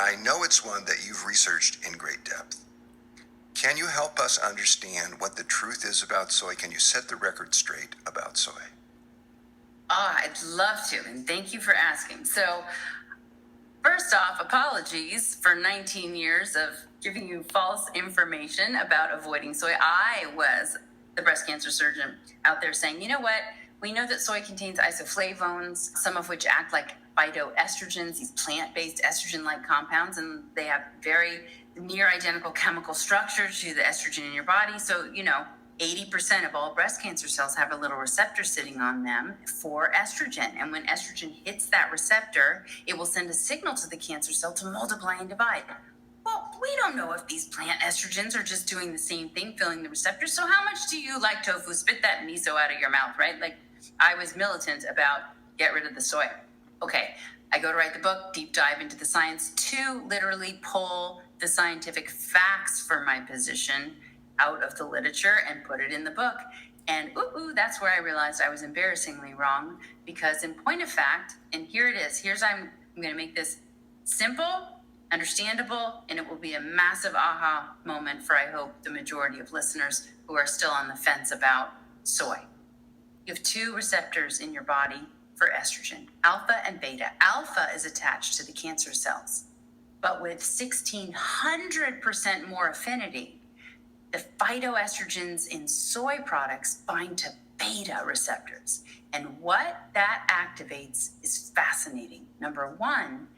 I know it's one that you've researched in great depth. Can you help us understand what the truth is about soy? Can you set the record straight about soy? Oh, I'd love to, and thank you for asking. So, first off, apologies for 19 years of giving you false information about avoiding soy. I was the breast cancer surgeon out there saying, you know what? We know that soy contains isoflavones, some of which act like phytoestrogens, these plant-based estrogen-like compounds, and they have very near identical chemical structure to the estrogen in your body. So, 80% of all breast cancer cells have a little receptor sitting on them for estrogen. And when estrogen hits that receptor, it will send a signal to the cancer cell to multiply and divide. Well, we don't know if these plant estrogens are just doing the same thing, filling the receptors. So how much do you like tofu? Spit that miso out of your mouth, right? Like, I was militant about get rid of the soy. Okay, I go to write the book, deep dive into the science, to literally pull the scientific facts for my position out of the literature and put it in the book. And that's where I realized I was embarrassingly wrong, because in point of fact, and here it is, I'm going to make this simple, understandable, and it will be a massive aha moment for, I hope, the majority of listeners who are still on the fence about soy. You have two receptors in your body for estrogen, alpha and beta. Alpha is attached to the cancer cells, but with 1,600% more affinity. The phytoestrogens in soy products bind to beta receptors. And what that activates is fascinating. Number one,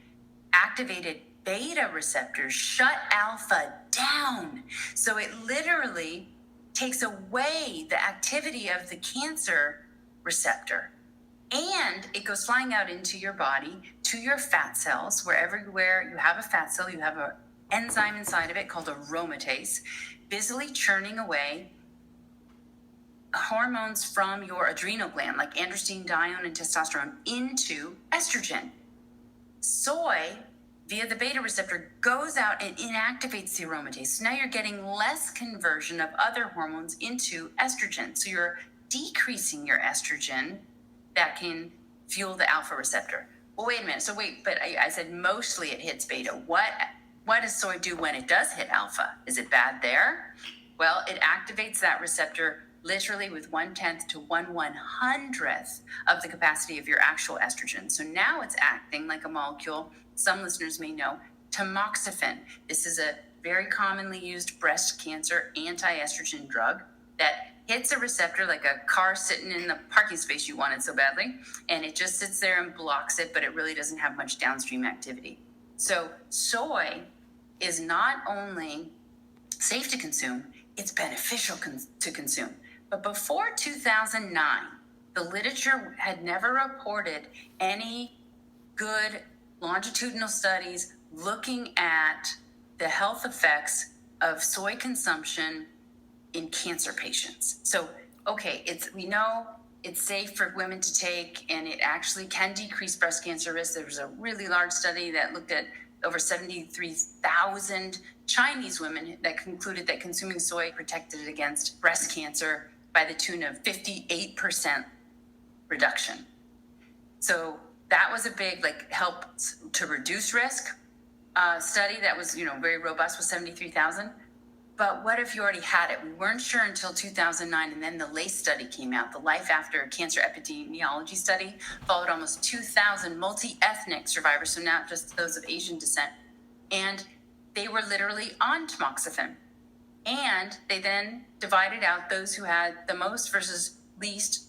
activated beta receptors shut alpha down. So it literally takes away the activity of the cancer receptor. And it goes flying out into your body to your fat cells, where everywhere you have a fat cell, you have an enzyme inside of it called aromatase, busily churning away hormones from your adrenal gland, like androstenedione and testosterone, into estrogen. Soy, via the beta receptor, goes out and inactivates the aromatase. So now you're getting less conversion of other hormones into estrogen. So you're decreasing your estrogen that can fuel the alpha receptor. Well, wait a minute. But I said mostly it hits beta. What does soy do when it does hit alpha? Is it bad there? Well, it activates that receptor literally with 1/10 to 1/100th of the capacity of your actual estrogen. So now it's acting like a molecule, some listeners may know, tamoxifen. This is a very commonly used breast cancer anti-estrogen drug that hits a receptor like a car sitting in the parking space you wanted so badly, and it just sits there and blocks it, but it really doesn't have much downstream activity. So soy is not only safe to consume, it's beneficial to consume. But before 2009, the literature had never reported any good longitudinal studies looking at the health effects of soy consumption in cancer patients. So, we know it's safe for women to take, and it actually can decrease breast cancer risk. There was a really large study that looked at over 73,000 Chinese women that concluded that consuming soy protected against breast cancer by the tune of 58% reduction. So that was a big help to reduce risk study that was very robust with 73,000. But what if you already had it? We weren't sure until 2009, and then the LACE study came out, the Life After Cancer Epidemiology Study, followed almost 2,000 multi-ethnic survivors, so not just those of Asian descent, and they were literally on tamoxifen. And they then divided out those who had the most versus least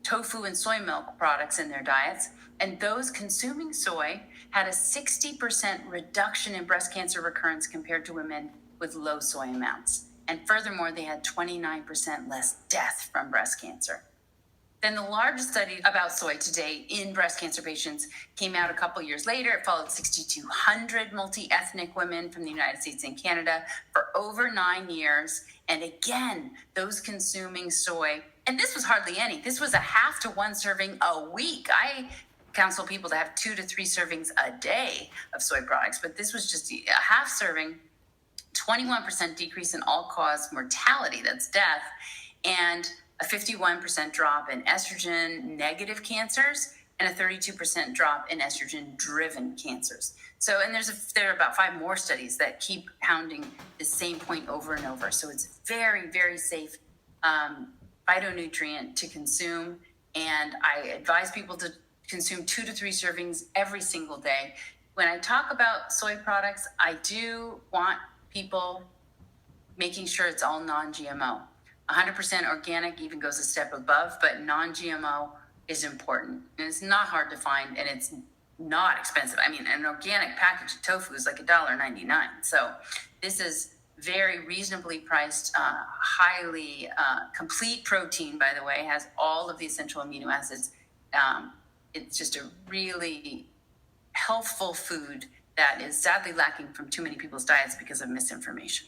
tofu and soy milk products in their diets, and those consuming soy had a 60% reduction in breast cancer recurrence compared to women with low soy amounts. And furthermore, they had 29% less death from breast cancer. Then the largest study about soy today in breast cancer patients came out a couple years later. It followed 6,200 multi-ethnic women from the United States and Canada for over 9 years. And again, those consuming soy, and this was hardly any, this was a 1/2 to 1 serving a week. I counsel people to have 2 to 3 servings a day of soy products, but this was just a 1/2 serving, 21% decrease in all-cause mortality, that's death, and a 51% drop in estrogen negative cancers, and a 32% drop in estrogen-driven cancers. So, and there are about 5 more studies that keep pounding the same point over and over. So it's very, very safe phytonutrient to consume, and I advise people to consume 2 to 3 servings every single day. When I talk about soy products, I do want people making sure it's all non-GMO. 100% organic even goes a step above, but non-GMO is important. And it's not hard to find, and it's not expensive. I mean, an organic package of tofu is like $1.99. So this is very reasonably priced, highly complete protein, by the way, has all of the essential amino acids. It's just a really healthful food that is sadly lacking from too many people's diets because of misinformation.